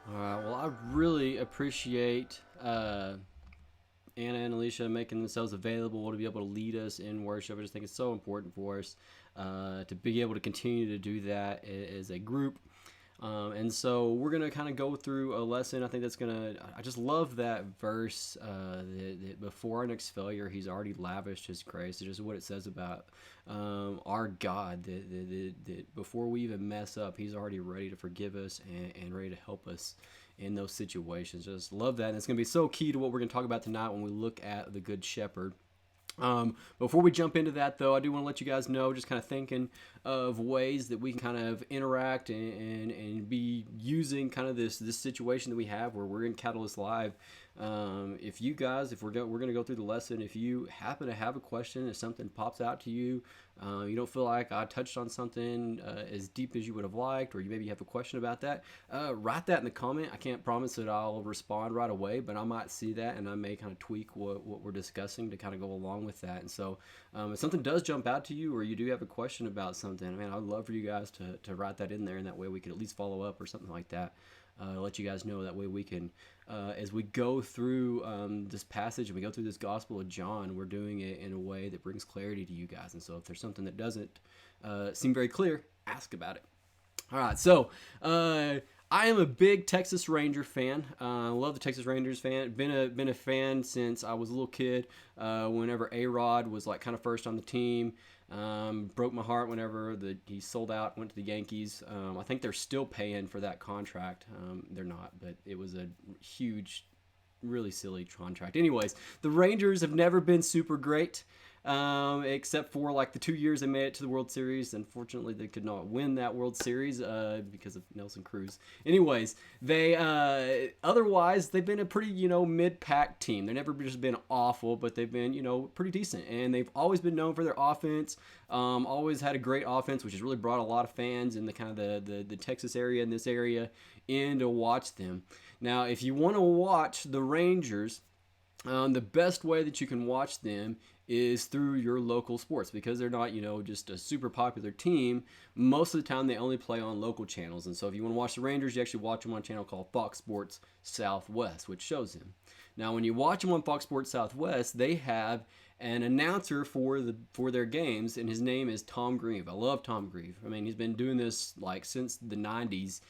All right. Well, I really appreciate Anna and Alicia making themselves available to be able to lead us in worship. I just think it's so important for us to be able to continue to do that as a group. And so we're going to kind of go through a lesson. I think that's going to, I just love that verse that before our next failure, he's already lavished his grace. It's just what it says about our God, that before we even mess up, he's already ready to forgive us and ready to help us in those situations. Just love that. And it's going to be so key to what we're going to talk about tonight when we look at the Good Shepherd. Before we jump into that, though, I do want to let you guys know, just kind of thinking of ways that we can kind of interact and be using kind of this situation that we have where we're in Catalyst Live. If you guys, if we're going to go through the lesson, if you happen to have a question, if something pops out to you, you don't feel like I touched on something as deep as you would have liked, or you maybe have a question about that, write that in the comment. I can't promise that I'll respond right away, but I might see that and I may kind of tweak what we're discussing to kind of go along with that. And so if something does jump out to you, or you do have a question about something, man, I'd love for you guys to write that in there, and that way we could at least follow up or something like that. Let you guys know, that way we can, as we go through this passage and we go through this Gospel of John, we're doing it in a way that brings clarity to you guys. And so if there's something that doesn't seem very clear, ask about it. All right, so I am a big Texas Ranger fan. I love the Texas Rangers fan. Been a fan since I was a little kid. Whenever A-Rod was like kind of first on the team, broke my heart whenever he sold out, went to the Yankees. I think they're still paying for that contract. They're not, but it was a huge, really silly contract. Anyways, the Rangers have never been super great. Except for like the 2 years they made it to the World Series. Unfortunately, they could not win that World Series because of Nelson Cruz. Anyways, they otherwise they've been a pretty mid-pack team. They've never just been awful, but they've been pretty decent, and they've always been known for their offense. Always had a great offense, which has really brought a lot of fans in the kind of the Texas area and this area in to watch them. Now, if you want to watch the Rangers, the best way that you can watch them is through your local sports, because they're not, just a super popular team. Most of the time, they only play on local channels. And so if you want to watch the Rangers, you actually watch them on a channel called Fox Sports Southwest, which shows them. Now, when you watch them on Fox Sports Southwest, they have an announcer for their games, and his name is Tom Grieve. I love Tom Grieve. I mean, he's been doing this like since the 90s.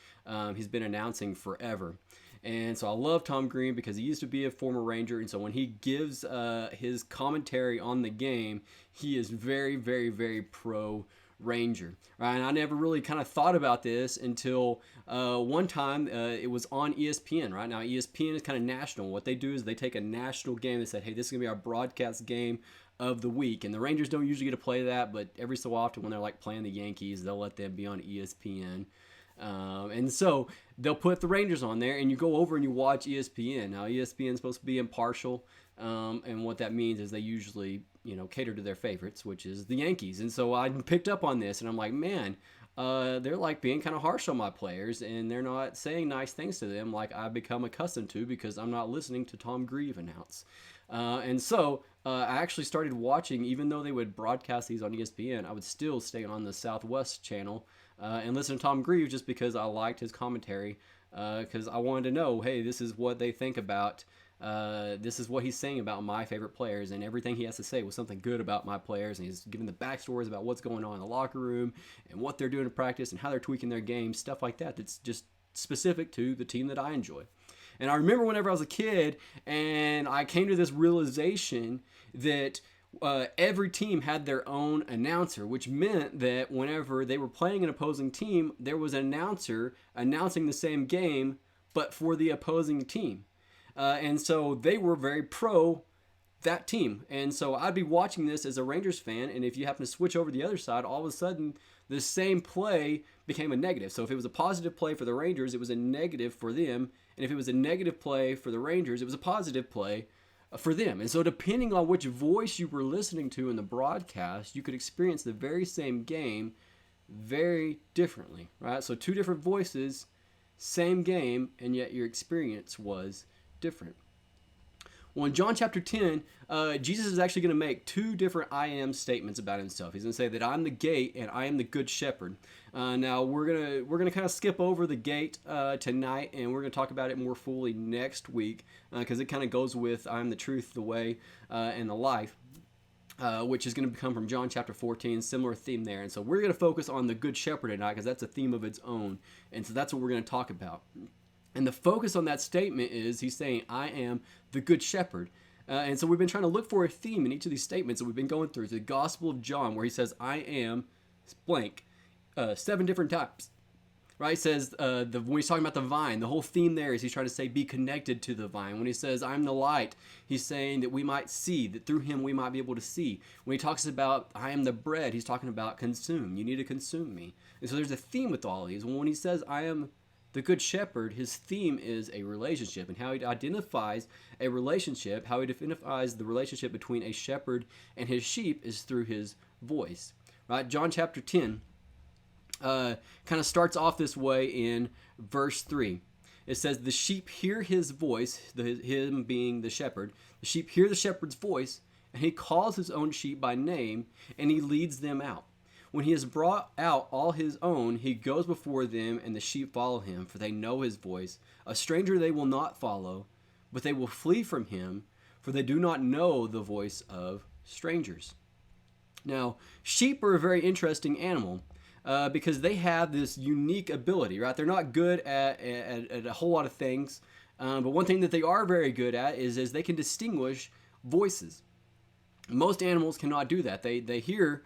He's been announcing forever. And so I love Tom Green because he used to be a former Ranger. And so when he gives his commentary on the game, he is very, very, very pro Ranger. Right? And I never really kind of thought about this until one time it was on ESPN. Right now, ESPN is kind of national. What they do is they take a national game. They said, hey, this is going to be our broadcast game of the week. And the Rangers don't usually get to play that, but every so often when they're like playing the Yankees, they'll let them be on ESPN. And so they'll put the Rangers on there, and you go over and you watch ESPN. Now, ESPN is supposed to be impartial, and what that means is they usually, cater to their favorites, which is the Yankees. And so I picked up on this, and I'm like, man, they're like being kind of harsh on my players, and they're not saying nice things to them like I've become accustomed to because I'm not listening to Tom Grieve announce. And so I actually started watching, even though they would broadcast these on ESPN, I would still stay on the Southwest channel and listen to Tom Grieve just because I liked his commentary, because I wanted to know, hey, this is what they think about This is what he's saying about my favorite players, and everything he has to say was something good about my players, and he's giving the backstories about what's going on in the locker room and what they're doing in practice and how they're tweaking their game, stuff like that. That's just specific to the team that I enjoy. And I remember whenever I was a kid and I came to this realization that every team had their own announcer, which meant that whenever they were playing an opposing team, there was an announcer announcing the same game, but for the opposing team. And so they were very pro that team. And so I'd be watching this as a Rangers fan, and if you happen to switch over to the other side, all of a sudden the same play became a negative. So if it was a positive play for the Rangers, it was a negative for them. And if it was a negative play for the Rangers, it was a positive play for them. And so depending on which voice you were listening to in the broadcast, you could experience the very same game very differently, right? So two different voices, same game, and yet your experience was different. Well, in John chapter 10, Jesus is actually going to make two different I am statements about himself. He's going to say that I'm the gate and I am the good shepherd. Now we're gonna kind of skip over the gate tonight, and we're going to talk about it more fully next week because it kind of goes with I am the truth, the way, and the life. Which is going to come from John chapter 14, similar theme there. And so we're going to focus on the good shepherd tonight because that's a theme of its own. And so that's what we're going to talk about. And the focus on that statement is he's saying, I am the good shepherd. And so we've been trying to look for a theme in each of these statements that we've been going through. The Gospel of John, where he says, I am blank, 7 different times. Right? He says, when he's talking about the vine, the whole theme there is he's trying to say, be connected to the vine. When he says, I'm the light, he's saying that we might see, that through him we might be able to see. When he talks about, I am the bread, he's talking about consume. You need to consume me. And so there's a theme with all of these. When he says, I am the good shepherd, his theme is a relationship, and how he identifies a relationship, how he identifies the relationship between a shepherd and his sheep is through his voice. Right? John chapter 10 kind of starts off this way in verse 3. It says, the sheep hear his voice, him being the shepherd. The sheep hear the shepherd's voice, and he calls his own sheep by name, and he leads them out. When he has brought out all his own, he goes before them, and the sheep follow him, for they know his voice. A stranger they will not follow, but they will flee from him, for they do not know the voice of strangers. Now, sheep are a very interesting animal because they have this unique ability, right? They're not good at a whole lot of things, but one thing that they are very good at is they can distinguish voices. Most animals cannot do that. They hear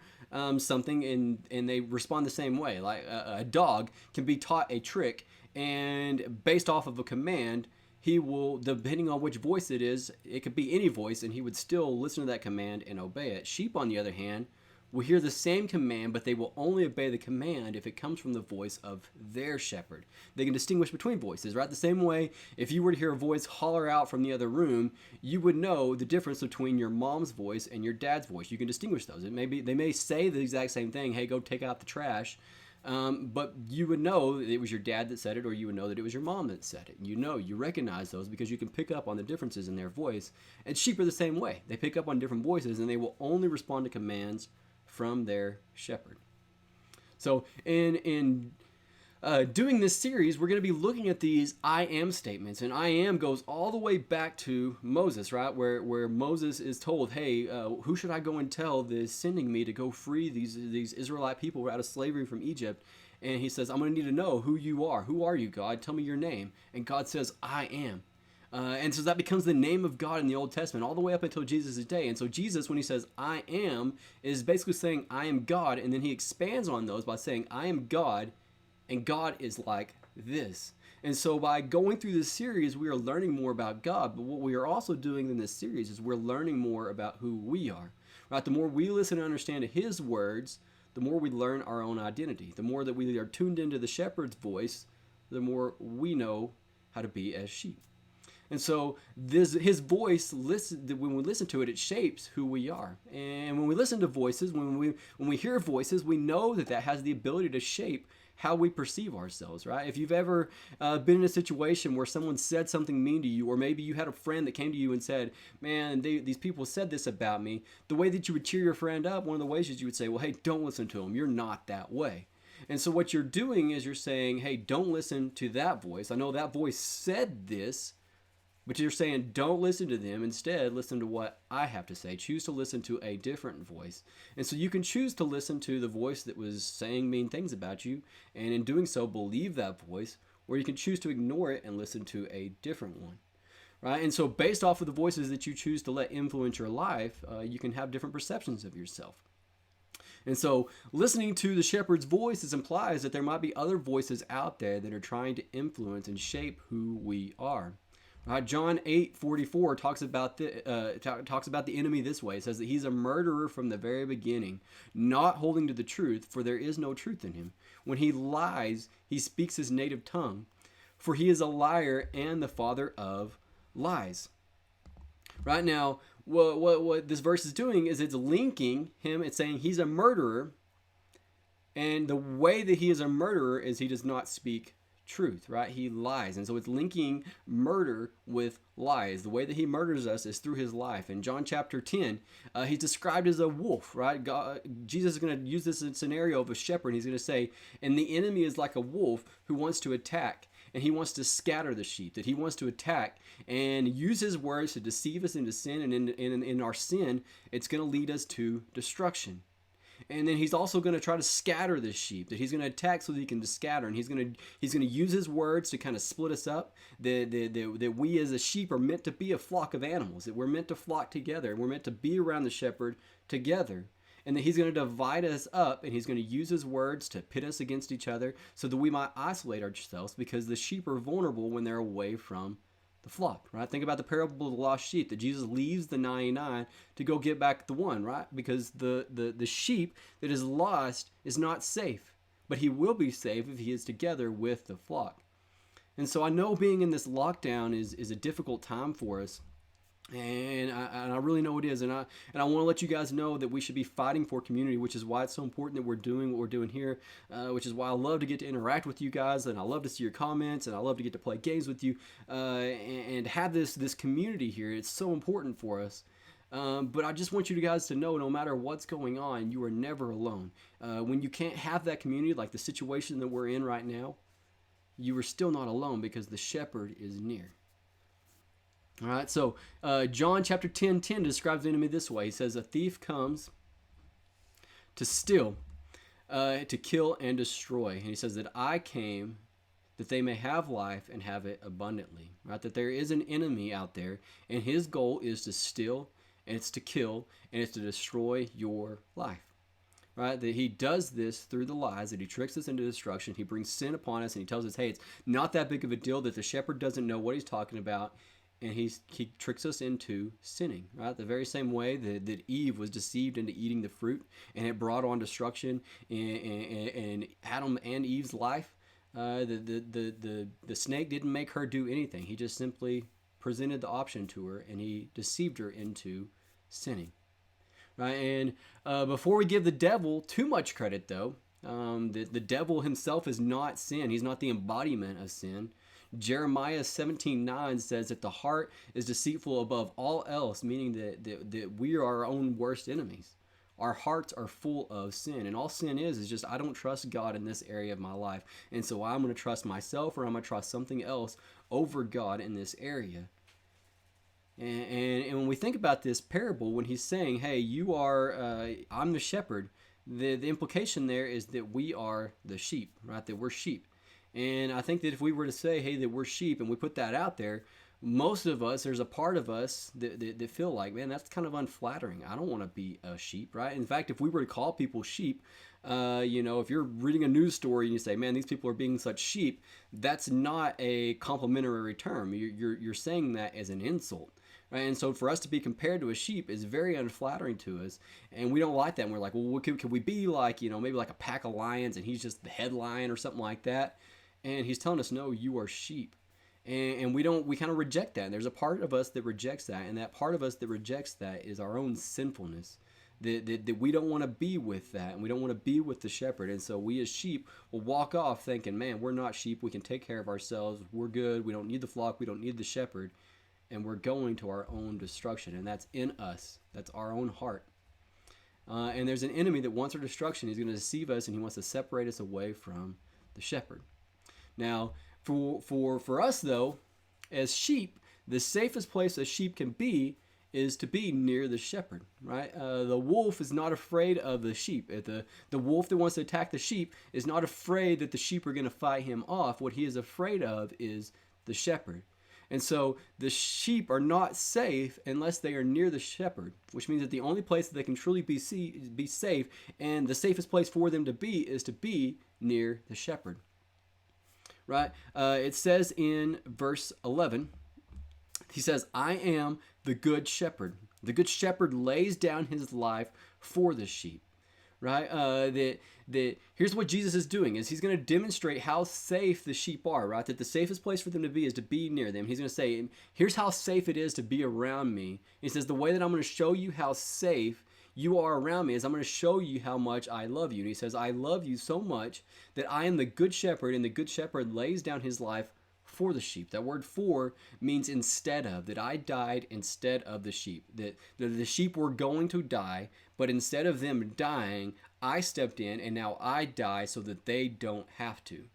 something and they respond the same way. Like a dog can be taught a trick, and based off of a command, he will, depending on which voice it is, it could be any voice, and he would still listen to that command and obey it. Sheep, on the other hand, will hear the same command, but they will only obey the command if it comes from the voice of their shepherd. They can distinguish between voices, right? The same way, if you were to hear a voice holler out from the other room, you would know the difference between your mom's voice and your dad's voice. You can distinguish those. They may say the exact same thing, hey, go take out the trash, but you would know that it was your dad that said it, or you would know that it was your mom that said it. You recognize those because you can pick up on the differences in their voice. And sheep are the same way. They pick up on different voices, and they will only respond to commands from their shepherd. So in doing this series, we're going to be looking at these I am statements, and I am goes all the way back to Moses, right? Where Moses is told, hey, who should I go and tell that is sending me to go free these Israelite people out of slavery from Egypt? And he says, I'm going to need to know who you are. Who are you, God? Tell me your name. And God says, I am. And so that becomes the name of God in the Old Testament all the way up until Jesus' day. And so Jesus, when he says, I am, is basically saying, I am God. And then he expands on those by saying, I am God, and God is like this. And so by going through this series, we are learning more about God. But what we are also doing in this series is we're learning more about who we are. Right? The more we listen and understand his words, the more we learn our own identity. The more that we are tuned into the shepherd's voice, the more we know how to be as sheep. And so his voice, when we listen to it, it shapes who we are. And when we listen to voices, when we hear voices, we know that has the ability to shape how we perceive ourselves, right? If you've ever been in a situation where someone said something mean to you, or maybe you had a friend that came to you and said, man, these people said this about me, the way that you would cheer your friend up, one of the ways is you would say, well, hey, don't listen to them. You're not that way. And so what you're doing is you're saying, hey, don't listen to that voice. I know that voice said this, But you're saying, don't listen to them. Instead, listen to what I have to say. Choose to listen to a different voice. And so you can choose to listen to the voice that was saying mean things about you, and in doing so, believe that voice, or you can choose to ignore it and listen to a different one. Right? And so, based off of the voices that you choose to let influence your life, you can have different perceptions of yourself. And so, listening to the shepherd's voice implies that there might be other voices out there that are trying to influence and shape who we are. Right? John 8:44 talks about the enemy this way. It says that he's a murderer from the very beginning, not holding to the truth, for there is no truth in him. When he lies, he speaks his native tongue, for he is a liar and the father of lies. Right now, what this verse is doing is it's linking him. It's saying he's a murderer, and the way that he is a murderer is he does not speak truth, right? He lies. And so it's linking murder with lies. The way that he murders us is through his life. In John chapter 10, he's described as a wolf, right? Jesus is going to use this scenario of a shepherd. He's going to say, and the enemy is like a wolf who wants to attack, and he wants to scatter the sheep, that he wants to attack and use his words to deceive us into sin, and in our sin, it's going to lead us to destruction. And then he's also going to try to scatter this sheep, that he's going to attack so that he can scatter. And he's going to use his words to kind of split us up, that we as a sheep are meant to be a flock of animals, that we're meant to flock together. We're meant to be around the shepherd together. And that he's going to divide us up, and he's going to use his words to pit us against each other so that we might isolate ourselves, because the sheep are vulnerable when they're away from the flock, right? Think about the parable of the lost sheep, that Jesus leaves the 99 to go get back the one, right? Because the sheep that is lost is not safe, but he will be safe if he is together with the flock. And so I know being in this lockdown is a difficult time for us. And I really know it is, and I want to let you guys know that we should be fighting for community, which is why it's so important that we're doing what we're doing here, which is why I love to get to interact with you guys, and I love to see your comments, and I love to get to play games with you, and have this community here. It's so important for us. But I just want you guys to know, no matter what's going on, you are never alone. When you can't have that community, like the situation that we're in right now, you are still not alone, because the shepherd is near. All right, so John chapter 10:10 describes the enemy this way. He says, a thief comes to steal, to kill, and destroy. And he says that I came that they may have life and have it abundantly. Right? That there is an enemy out there, and his goal is to steal, and it's to kill, and it's to destroy your life. Right? That he does this through the lies, that he tricks us into destruction. He brings sin upon us, and he tells us, hey, it's not that big of a deal, that the shepherd doesn't know what he's talking about. And he tricks us into sinning, right? The very same way that Eve was deceived into eating the fruit, and it brought on destruction in Adam and Eve's life. The snake didn't make her do anything. He just simply presented the option to her, and he deceived her into sinning, right? And before we give the devil too much credit, though, the devil himself is not sin. He's not the embodiment of sin. Jeremiah 17:9 says that the heart is deceitful above all else, meaning that we are our own worst enemies. Our hearts are full of sin, and all sin is just I don't trust God in this area of my life, and so I'm going to trust myself, or I'm going to trust something else over God in this area. And when we think about this parable, when he's saying, hey, you are, I'm the shepherd, the implication there is that we are the sheep, right? That we're sheep. And I think that if we were to say, hey, that we're sheep, and we put that out there, most of us, there's a part of us that feel like, man, that's kind of unflattering. I don't want to be a sheep, right? In fact, if we were to call people sheep, if you're reading a news story and you say, man, these people are being such sheep, that's not a complimentary term. You're saying that as an insult. Right? And so for us to be compared to a sheep is very unflattering to us, and we don't like that. And we're like, well, could we be like, maybe like a pack of lions, and he's just the head lion or something like that? And he's telling us, no, you are sheep. And we kind of reject that. And there's a part of us that rejects that, and that part of us that rejects that is our own sinfulness. That we don't want to be with that, and we don't want to be with the shepherd. And so we as sheep will walk off thinking, man, we're not sheep. We can take care of ourselves. We're good. We don't need the flock. We don't need the shepherd. And we're going to our own destruction. And that's in us. That's our own heart. And there's an enemy that wants our destruction. He's going to deceive us, and he wants to separate us away from the shepherd. Now, for us, though, as sheep, the safest place a sheep can be is to be near the shepherd, right? The wolf is not afraid of the sheep. The wolf that wants to attack the sheep is not afraid that the sheep are going to fight him off. What he is afraid of is the shepherd. And so the sheep are not safe unless they are near the shepherd, which means that the only place that they can truly be safe, and the safest place for them to be near the shepherd. Right? It says in verse 11, he says, I am the good shepherd. The good shepherd lays down his life for the sheep. Right? Here's what Jesus is doing is he's going to demonstrate how safe the sheep are, right? That the safest place for them to be is to be near them. He's going to say, here's how safe it is to be around me. He says, the way that I'm going to show you how safe you are around me is I'm going to show you how much I love you. And he says, I love you so much that I am the good shepherd, and the good shepherd lays down his life for the sheep. That word for means instead of, that I died instead of the sheep. That the sheep were going to die, but instead of them dying, I stepped in and now I die so that they don't have to.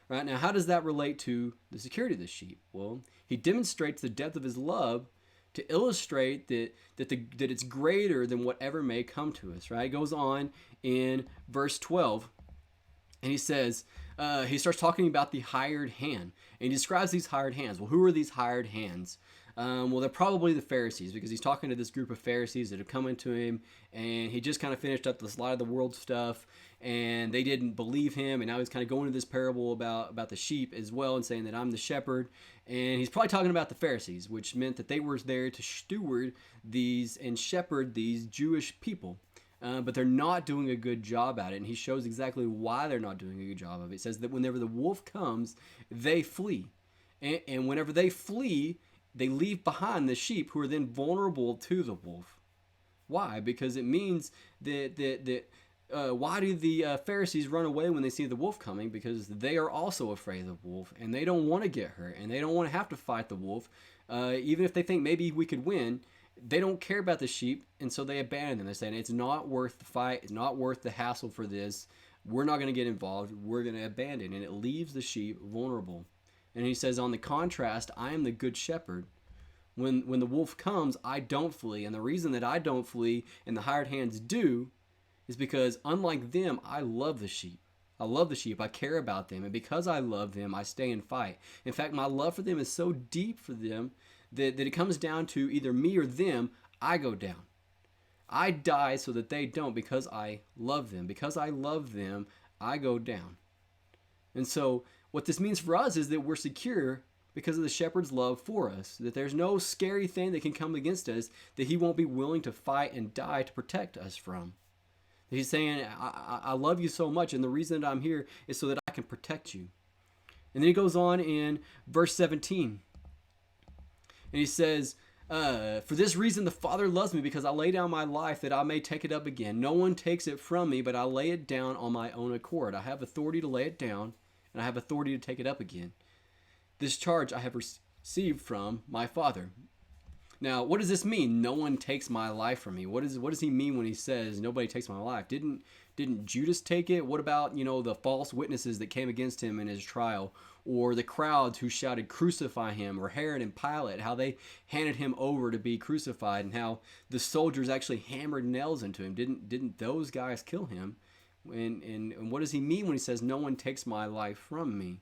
Right? Now, how does that relate to the security of the sheep? Well, he demonstrates the depth of his love to illustrate that it's greater than whatever may come to us. Right? It goes on in verse 12, and he says, he starts talking about the hired hand, and he describes these hired hands. Well, who are these hired hands? Well, they're probably the Pharisees, because he's talking to this group of Pharisees that have come into him, and he just kind of finished up this lot of the world stuff, and they didn't believe him, and now he's kind of going to this parable about the sheep as well, and saying that I'm the shepherd, and he's probably talking about the Pharisees, which meant that they were there to steward these and shepherd these Jewish people. But they're not doing a good job at it, and he shows exactly why they're not doing a good job of it. It says that whenever the wolf comes, they flee. And whenever they flee, they leave behind the sheep, who are then vulnerable to the wolf. Why? Because it means that why do the Pharisees run away when they see the wolf coming? Because they are also afraid of the wolf, and they don't want to get hurt, and they don't want to have to fight the wolf. Even if they think maybe we could win, they don't care about the sheep, and so they abandon them. They're saying it's not worth the fight, it's not worth the hassle for this. We're not going to get involved, we're going to abandon, and it leaves the sheep vulnerable. And he says, on the contrast, I am the good shepherd. When the wolf comes, I don't flee, and the reason that I don't flee and the hired hands do is because, unlike them, I love the sheep. I love the sheep, I care about them, and because I love them, I stay and fight. In fact, my love for them is so deep for them that it comes down to either me or them. I go down. I die so that they don't, because I love them. Because I love them, I go down. And so what this means for us is that we're secure because of the shepherd's love for us. That there's no scary thing that can come against us that he won't be willing to fight and die to protect us from. He's saying, I love you so much, and the reason that I'm here is so that I can protect you. And then he goes on in verse 17. And he says, for this reason the Father loves me, because I lay down my life that I may take it up again. No one takes it from me, but I lay it down on my own accord. I have authority to lay it down, and I have authority to take it up again. This charge I have received from my Father. Now, what does this mean? No one takes my life from me. What does he mean when he says nobody takes my life? Didn't Judas take it? What about, the false witnesses that came against him in his trial? Or the crowds who shouted, crucify him? Or Herod and Pilate, how they handed him over to be crucified, and how the soldiers actually hammered nails into him? Didn't those guys kill him? And what does he mean when he says no one takes my life from me?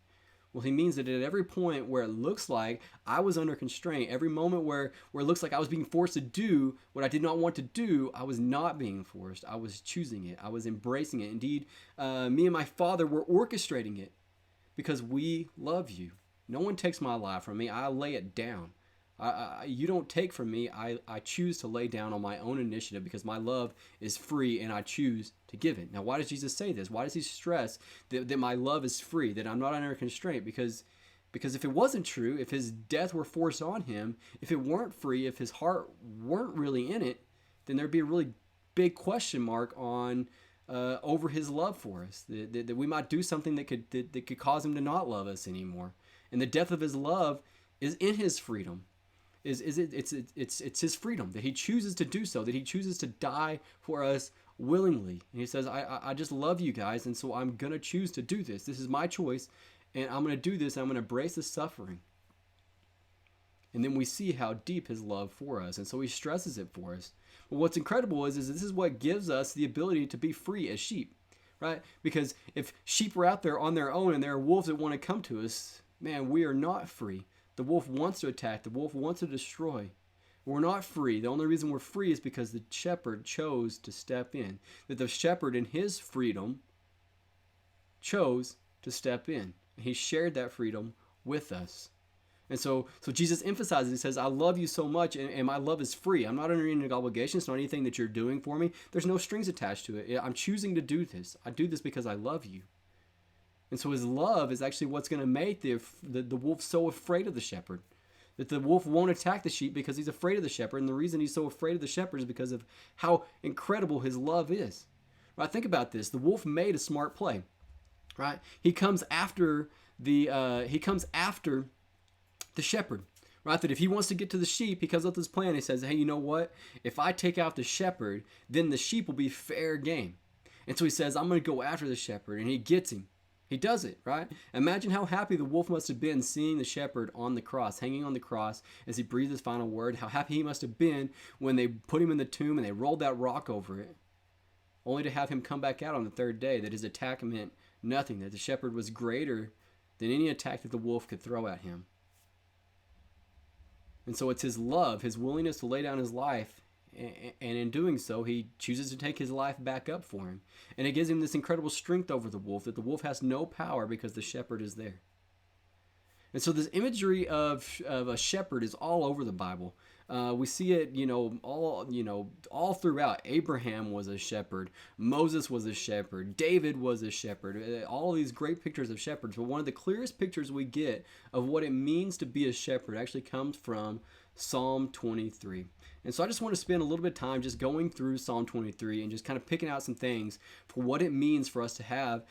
Well, he means that at every point where it looks like I was under constraint, every moment where it looks like I was being forced to do what I did not want to do, I was not being forced. I was choosing it. I was embracing it. Indeed, me and my Father were orchestrating it because we love you. No one takes my life from me. I lay it down. You don't take from me. I choose to lay down on my own initiative because my love is free and I choose to give it. Now, why does Jesus say this? Why does he stress that my love is free, that I'm not under constraint? Because if it wasn't true, if his death were forced on him, if it weren't free, if his heart weren't really in it, then there'd be a really big question mark on over his love for us, that we might do something that could cause him to not love us anymore. And the depth of his love is in his freedom. It's his freedom that he chooses to do so, that he chooses to die for us willingly. And he says, I just love you guys, and so I'm going to choose to do this. This is my choice, and I'm going to do this, and I'm going to embrace the suffering. And then we see how deep his love for us. And so he stresses it for us. But what's incredible is this is what gives us the ability to be free as sheep, right? Because if sheep are out there on their own and there are wolves that want to come to us, man, we are not free. The wolf wants to attack. The wolf wants to destroy. We're not free. The only reason we're free is because the shepherd chose to step in. That the shepherd in his freedom chose to step in. He shared that freedom with us. And so Jesus emphasizes, he says, I love you so much, and my love is free. I'm not under any obligation. It's not anything that you're doing for me. There's no strings attached to it. I'm choosing to do this. I do this because I love you. And so his love is actually what's going to make the wolf so afraid of the shepherd. That the wolf won't attack the sheep because he's afraid of the shepherd. And the reason he's so afraid of the shepherd is because of how incredible his love is. Right? Think about this. The wolf made a smart play. Right? He comes after the shepherd, right? That if he wants to get to the sheep, he comes up with this plan. He says, hey, you know what? If I take out the shepherd, then the sheep will be fair game. And so he says, I'm going to go after the shepherd, and he gets him. He does it, right? Imagine how happy the wolf must have been seeing the shepherd on the cross, hanging on the cross as he breathed his final word. How happy he must have been when they put him in the tomb and they rolled that rock over it, only to have him come back out on the third day, that his attack meant nothing, that the shepherd was greater than any attack that the wolf could throw at him. And so it's his love, his willingness to lay down his life, and in doing so, he chooses to take his life back up for him. And it gives him this incredible strength over the wolf, that the wolf has no power because the shepherd is there. And so this imagery of a shepherd is all over the Bible. We see it, all throughout. Abraham was a shepherd. Moses was a shepherd. David was a shepherd. All these great pictures of shepherds. But one of the clearest pictures we get of what it means to be a shepherd actually comes from Psalm 23. And so I just want to spend a little bit of time just going through Psalm 23 and just kind of picking out some things for what it means for us to have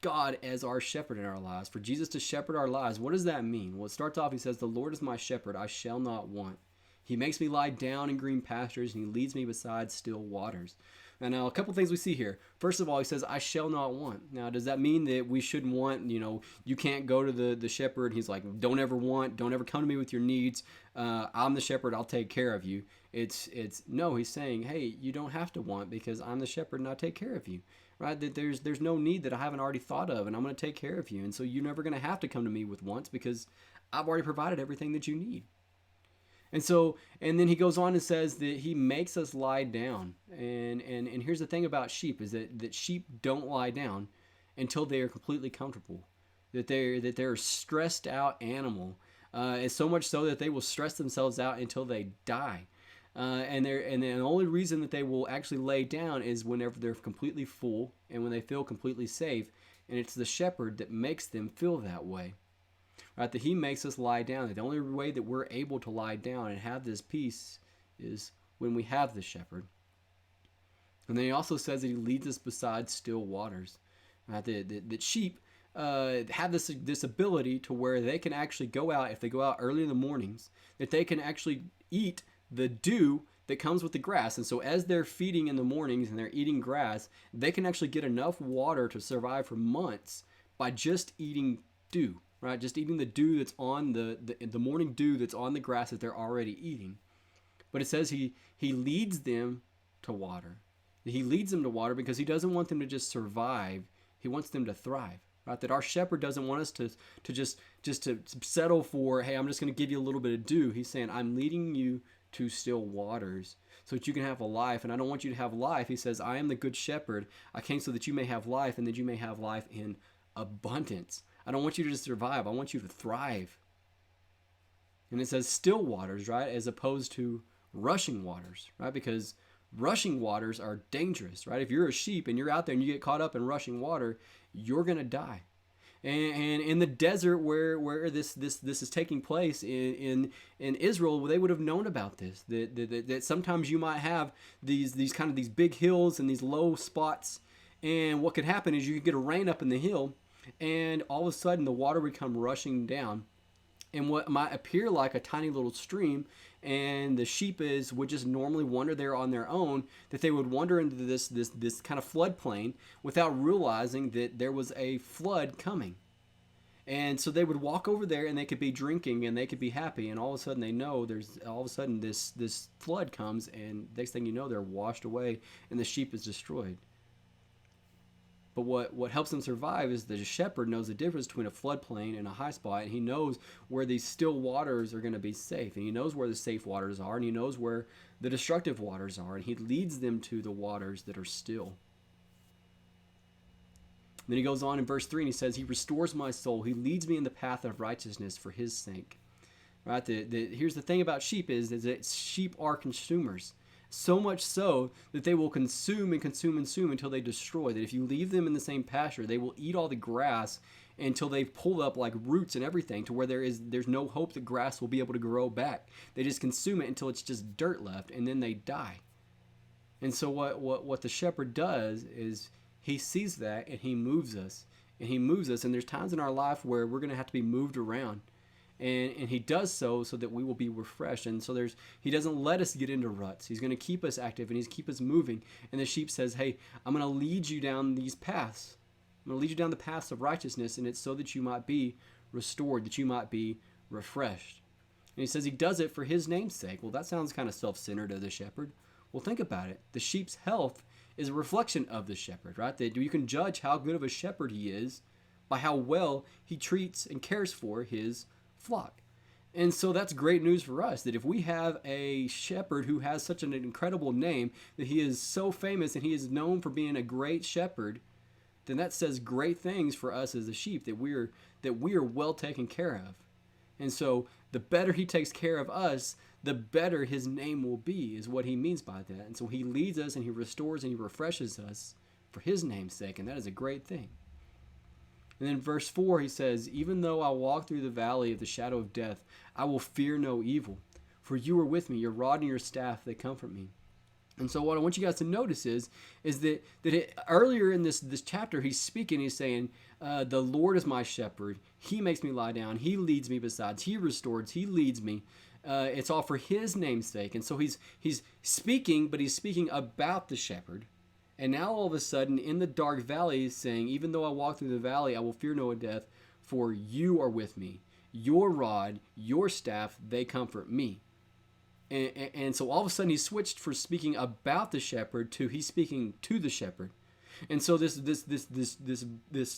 God as our shepherd in our lives, for Jesus to shepherd our lives. What does that mean? Well, it starts off, he says, the Lord is my shepherd, I shall not want. He makes me lie down in green pastures, and he leads me beside still waters. And now a couple things we see here. First of all, he says, I shall not want. Now, does that mean that we shouldn't want, you can't go to the shepherd? He's like, don't ever want, don't ever come to me with your needs. I'm the shepherd, I'll take care of you. No, he's saying, hey, you don't have to want because I'm the shepherd and I'll take care of you. Right? That there's no need that I haven't already thought of, and I'm going to take care of you. And so you're never going to have to come to me with wants because I've already provided everything that you need. And then he goes on and says that he makes us lie down. And here's the thing about sheep is that sheep don't lie down until they are completely comfortable. That they're a stressed out animal. It's so much so that they will stress themselves out until they die. And the only reason that they will actually lay down is whenever they're completely full and when they feel completely safe. And it's the shepherd that makes them feel that way. Right? That he makes us lie down. The only way that we're able to lie down and have this peace is when we have the shepherd. And then he also says that he leads us beside still waters. Right? That sheep have this ability to where they can actually go out, if they go out early in the mornings, that they can actually eat the dew that comes with the grass. And so as they're feeding in the mornings and they're eating grass, they can actually get enough water to survive for months by just eating dew, right? Just eating the dew that's on the morning dew that's on the grass that they're already eating. But it says he leads them to water. He leads them to water because he doesn't want them to just survive. He wants them to thrive. Right? That our shepherd doesn't want us to just to settle for, hey, I'm just going to give you a little bit of dew. He's saying, I'm leading you to still waters so that you can have a life. And I don't want you to have life. He says, I am the good shepherd. I came so that you may have life and that you may have life in abundance. I don't want you to just survive. I want you to thrive. And it says still waters, right? As opposed to rushing waters, right? Because rushing waters are dangerous, right? If you're a sheep and you're out there and you get caught up in rushing water, you're going to die. And in the desert where this is taking place in Israel, they would have known about this. That sometimes you might have these big hills and these low spots, and what could happen is you could get a rain up in the hill, and all of a sudden the water would come rushing down, and what might appear like a tiny little stream, and the sheep would just normally wander there on their own, that they would wander into this kind of floodplain without realizing that there was a flood coming. And so they would walk over there and they could be drinking and they could be happy. And all of a sudden they know there's all of a sudden this flood comes, and next thing you know, they're washed away and the sheep is destroyed. But what helps them survive is the shepherd knows the difference between a floodplain and a high spot, and he knows where these still waters are going to be safe, and he knows where the safe waters are, and he knows where the destructive waters are, and he leads them to the waters that are still. And then he goes on in verse 3 and he says, he restores my soul. He leads me in the path of righteousness for his sake. Right? Here's the thing about sheep is that sheep are consumers. So much so that they will consume and consume and consume until they destroy. That if you leave them in the same pasture, they will eat all the grass until they've pulled up like roots and everything to where there's no hope that grass will be able to grow back. They just consume it until it's just dirt left, and then they die. And so what the shepherd does is he sees that and he moves us. And he moves us, and there's times in our life where we're going to have to be moved around. And he does so that we will be refreshed. And so he doesn't let us get into ruts. He's going to keep us active and he's keep us moving. And the sheep says, hey, I'm going to lead you down these paths. I'm going to lead you down the paths of righteousness, and it's so that you might be restored, that you might be refreshed. And he says he does it for his name's sake. Well, that sounds kind of self-centered of the shepherd. Well, think about it. The sheep's health is a reflection of the shepherd, right? That you can judge how good of a shepherd he is by how well he treats and cares for his flock. And so that's great news for us, that if we have a shepherd who has such an incredible name, that he is so famous and he is known for being a great shepherd, then that says great things for us as the sheep, that we are well taken care of. And so the better he takes care of us, the better his name will be, is what he means by that. And so he leads us and he restores and he refreshes us for his name's sake, and that is a great thing. And then verse 4, he says, even though I walk through the valley of the shadow of death, I will fear no evil, for you are with me. Your rod and your staff, they comfort me. And so what I want you guys to notice is that earlier in this chapter, he's speaking, he's saying, the Lord is my shepherd. He makes me lie down. He leads me besides. He restores. He leads me. It's all for his name's sake. And so he's speaking, but he's speaking about the shepherd. And now all of a sudden, in the dark valley, he's saying, even though I walk through the valley, I will fear no death, for you are with me. Your rod, your staff, they comfort me. And so all of a sudden, he switched from speaking about the shepherd to he's speaking to the shepherd. And so this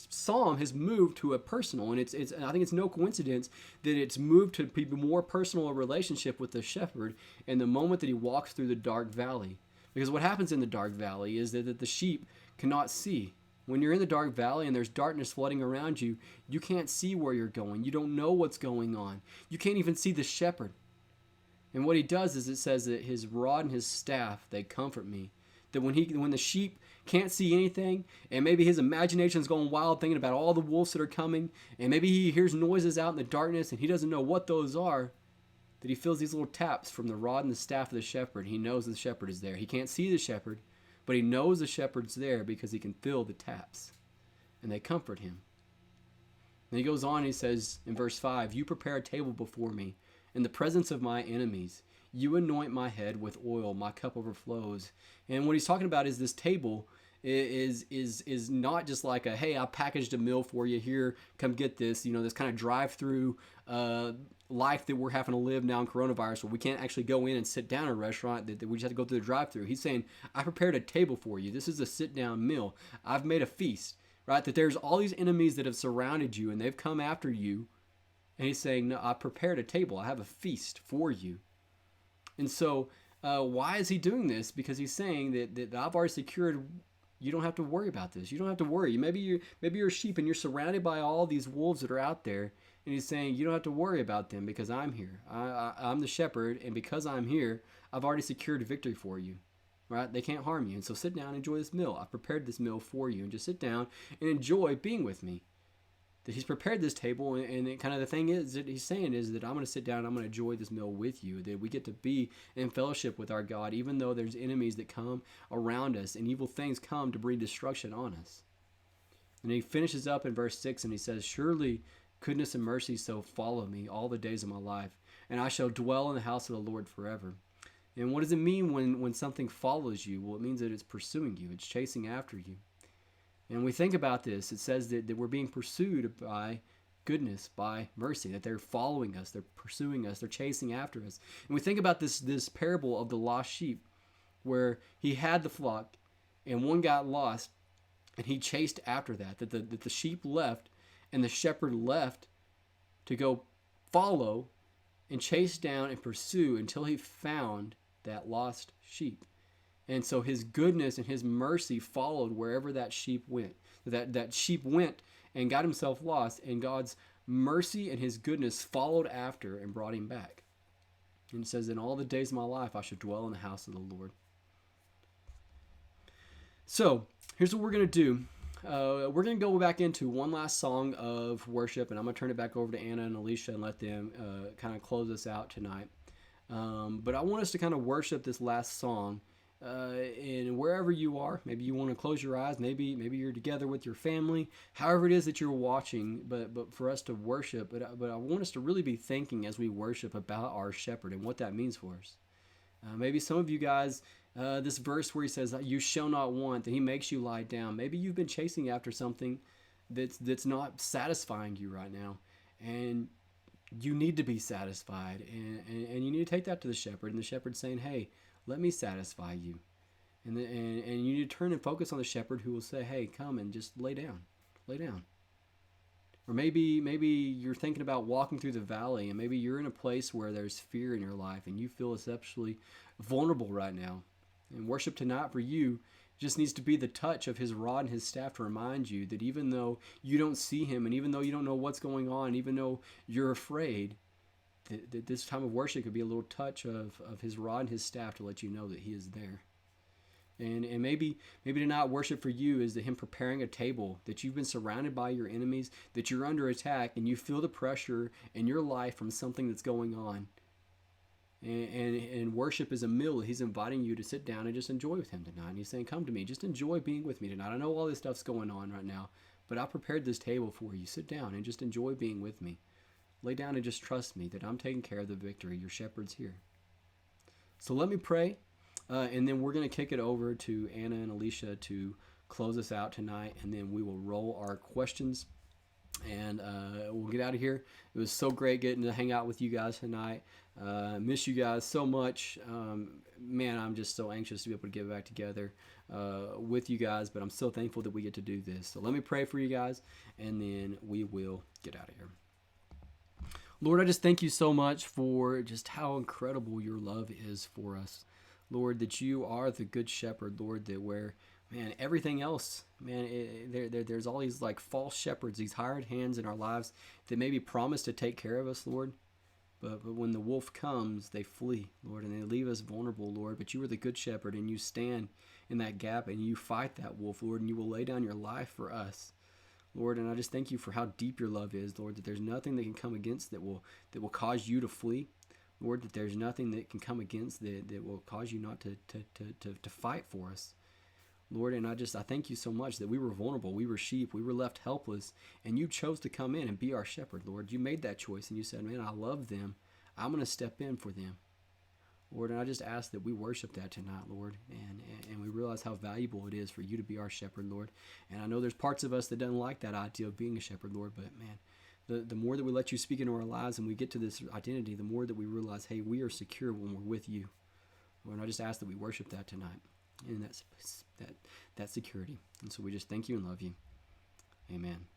psalm has moved to a personal, and it's I think it's no coincidence that it's moved to be more personal a relationship with the shepherd in the moment that he walks through the dark valley. Because what happens in the dark valley is that the sheep cannot see. When you're in the dark valley and there's darkness flooding around you, you can't see where you're going. You don't know what's going on. You can't even see the shepherd. And what he does is it says that his rod and his staff, they comfort me. That when the sheep can't see anything, and maybe his imagination's going wild thinking about all the wolves that are coming, and maybe he hears noises out in the darkness and he doesn't know what those are, that he feels these little taps from the rod and the staff of the shepherd. He knows the shepherd is there. He can't see the shepherd, but he knows the shepherd's there because he can feel the taps, and they comfort him. And he goes on and he says in verse 5, you prepare a table before me in the presence of my enemies. You anoint my head with oil, my cup overflows. And what he's talking about is this table is not just like a, hey, I packaged a meal for you here, come get this, this kind of drive-through life that we're having to live now in coronavirus, where we can't actually go in and sit down at a restaurant, that we just have to go through the drive-through. He's saying, I prepared a table for you. This is a sit-down meal. I've made a feast, right? That there's all these enemies that have surrounded you and they've come after you. And he's saying, no, I prepared a table. I have a feast for you. And so why is he doing this? Because he's saying that I've already secured. You don't have to worry about this. You don't have to worry. Maybe you're a sheep and you're surrounded by all these wolves that are out there. And he's saying, you don't have to worry about them because I'm here. I'm the shepherd. And because I'm here, I've already secured victory for you. Right? They can't harm you. And so sit down and enjoy this meal. I've prepared this meal for you. And just sit down and enjoy being with me. That he's prepared this table, and kind of the thing is that he's saying is that I'm going to sit down and I'm going to enjoy this meal with you, that we get to be in fellowship with our God, even though there's enemies that come around us and evil things come to bring destruction on us. And he finishes up in verse 6 and he says, surely goodness and mercy so follow me all the days of my life, and I shall dwell in the house of the Lord forever. And what does it mean when something follows you? Well, it means that it's pursuing you, it's chasing after you. And when we think about this, it says that we're being pursued by goodness by mercy, that they're following us, they're pursuing us, they're chasing after us. And we think about this parable of the lost sheep, where he had the flock and one got lost, and he chased after that the sheep left, and the shepherd left to go follow and chase down and pursue until he found that lost sheep. And so his goodness and his mercy followed wherever that sheep went. That sheep went and got himself lost, and God's mercy and his goodness followed after and brought him back. And it says, in all the days of my life, I should dwell in the house of the Lord. So here's what we're going to do. We're going to go back into one last song of worship, and I'm going to turn it back over to Anna and Alicia and let them kind of close us out tonight. But I want us to kind of worship this last song. And wherever you are, maybe you want to close your eyes, maybe you're together with your family, however it is that you're watching, but for us to worship, but I want us to really be thinking as we worship about our shepherd and what that means for us. Maybe some of you guys, this verse where he says, you shall not want, that he makes you lie down. Maybe you've been chasing after something that's not satisfying you right now, and you need to be satisfied, and you need to take that to the shepherd, and the shepherd's saying, hey, let me satisfy you. And you need to turn and focus on the shepherd, who will say, hey, come and just lay down. Or maybe you're thinking about walking through the valley, and maybe you're in a place where there's fear in your life and you feel exceptionally vulnerable right now. And worship tonight for you just needs to be the touch of his rod and his staff to remind you that even though you don't see him, and even though you don't know what's going on, even though you're afraid, that this time of worship could be a little touch of his rod and his staff to let you know that he is there. And maybe tonight worship for you is him preparing a table, that you've been surrounded by your enemies, that you're under attack, and you feel the pressure in your life from something that's going on. And worship is a meal. He's inviting you to sit down and just enjoy with him tonight. And he's saying, come to me, just enjoy being with me tonight. I know all this stuff's going on right now, but I prepared this table for you. Sit down and just enjoy being with me. Lay down and just trust me that I'm taking care of the victory. Your shepherd's here. So let me pray, and then we're going to kick it over to Anna and Alicia to close us out tonight, and then we will roll our questions, and we'll get out of here. It was so great getting to hang out with you guys tonight. Miss you guys so much. Man, I'm just so anxious to be able to get back together with you guys, but I'm so thankful that we get to do this. So let me pray for you guys, and then we will get out of here. Lord, I just thank you so much for just how incredible your love is for us. Lord, that you are the good shepherd, Lord, that where, man, everything else, man, there's all these like false shepherds, these hired hands in our lives that maybe promise to take care of us, Lord. But when the wolf comes, they flee, Lord, and they leave us vulnerable, Lord. But you are the good shepherd, and you stand in that gap, and you fight that wolf, Lord, and you will lay down your life for us. Lord, and I just thank you for how deep your love is, Lord, that there's nothing that can come against that will cause you to flee. Lord, that there's nothing that can come against that will cause you not to fight for us. Lord, and I thank you so much that we were vulnerable, we were sheep, we were left helpless, and you chose to come in and be our shepherd, Lord. You made that choice, and you said, man, I love them. I'm going to step in for them. Lord, and I just ask that we worship that tonight, Lord, and we realize how valuable it is for you to be our shepherd, Lord. And I know there's parts of us that don't like that idea of being a shepherd, Lord, but man, the more that we let you speak into our lives and we get to this identity, the more that we realize, hey, we are secure when we're with you. Lord, and I just ask that we worship that tonight, and that security. And so we just thank you and love you. Amen.